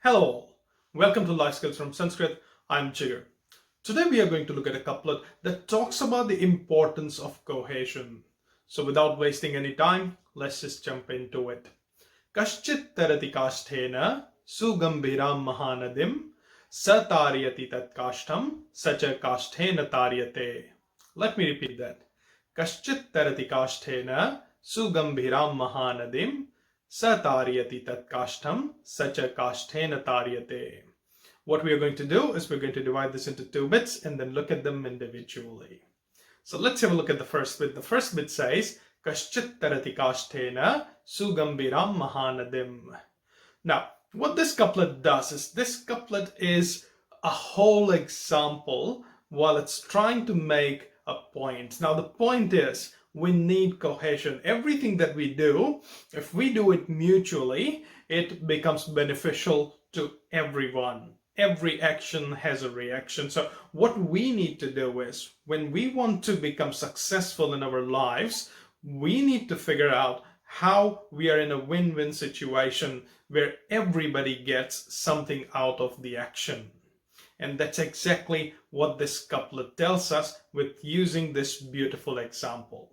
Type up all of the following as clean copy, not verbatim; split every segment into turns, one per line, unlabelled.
Hello all, welcome to Life Skills from Sanskrit. I'm Jigar. Today we are going to look at a couplet that talks about the importance of cohesion. So without wasting any time, let's just jump into it. Kaschit tarati kasthena sugambhiram mahanadim satariyati tat kashtham sacha kasthena taryate. Let me repeat that. Kaschit tarati kasthena sugambhiram mahanadim Satariyati tat kashtham sacha kasthena taryate. What we are going to do is we're going to divide this into two bits and then look at them individually. So let's have a look at the first bit. The first bit says Kaschit tarati kasthena sugambiram mahanadim. Now, what this couplet does is this couplet is a whole example while it's trying to make a point. Now, the point is we need cohesion. Everything that we do, if we do it mutually, it becomes beneficial to everyone. Every action has a reaction. So what we need to do is, when we want to become successful in our lives, we need to figure out how we are in a win-win situation where everybody gets something out of the action. And that's exactly what this couplet tells us with using this beautiful example.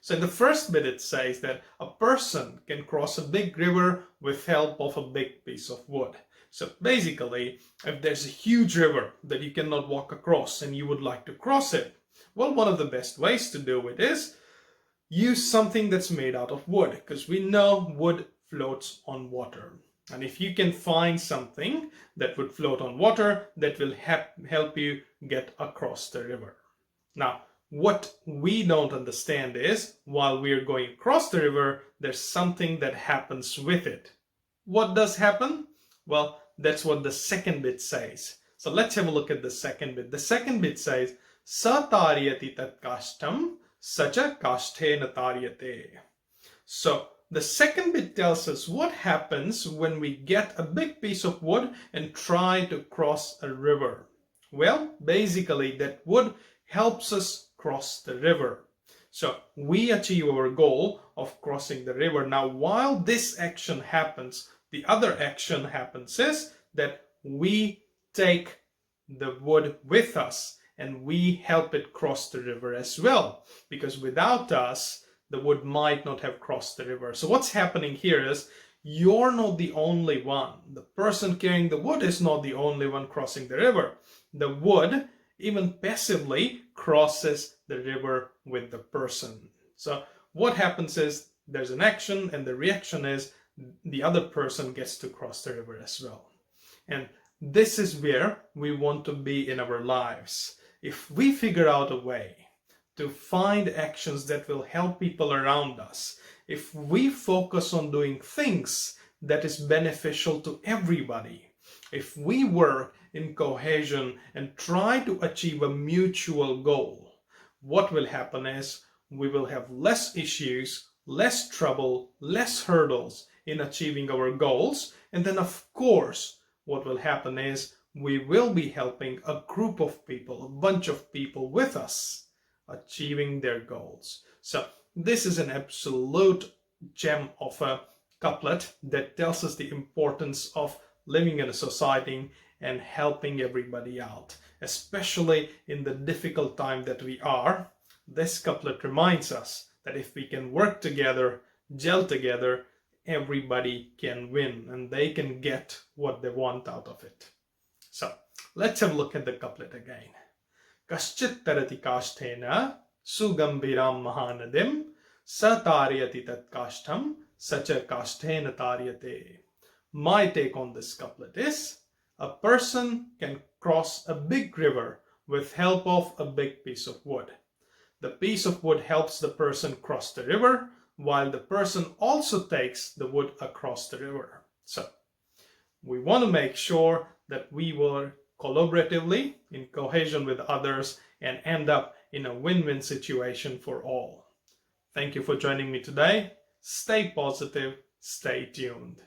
So in the first bit it says that a person can cross a big river with help of a big piece of wood. So basically, if there's a huge river that you cannot walk across and you would like to cross it, well, one of the best ways to do it is use something that's made out of wood, because we know wood floats on water. And if you can find something that would float on water, that will help you get across the river. Now, what we don't understand is, while we are going across the river, there's something that happens with it. What does happen? Well, that's what the second bit says. So let's have a look at the second bit. The second bit says, Satariyati tat kashtam sacha kasthena taryate. So the second bit tells us what happens when we get a big piece of wood and try to cross a river. Well, basically that wood helps us cross the river. So we achieve our goal of crossing the river. Now, while this action happens, the other action happens is that we take the wood with us and we help it cross the river as well. Because without us, the wood might not have crossed the river. So what's happening here is you're not the only one. The person carrying the wood is not the only one crossing the river. The wood, even passively, crosses the river with the person. So what happens is there's an action and the reaction is the other person gets to cross the river as well. And this is where we want to be in our lives. If we figure out a way to find actions that will help people around us, if we focus on doing things that is beneficial to everybody, if we work in cohesion and try to achieve a mutual goal, what will happen is we will have less issues, less trouble, less hurdles in achieving our goals. And then of course, what will happen is we will be helping a group of people, a bunch of people with us achieving their goals. So this is an absolute gem of a couplet that tells us the importance of living in a society and helping everybody out, especially in the difficult time that we are. This couplet reminds us that if we can work together, gel together, everybody can win and they can get what they want out of it. So let's have a look at the couplet again. Kaschit tarati kasthena sugambhiram mahanadim satariyati tat kashtham sacha kasthena taryate. My take on this couplet is, a person can cross a big river with help of a big piece of wood. The piece of wood helps the person cross the river, while the person also takes the wood across the river. So we want to make sure that we work collaboratively in cohesion with others and end up in a win-win situation for all. Thank you for joining me today. Stay positive, stay tuned.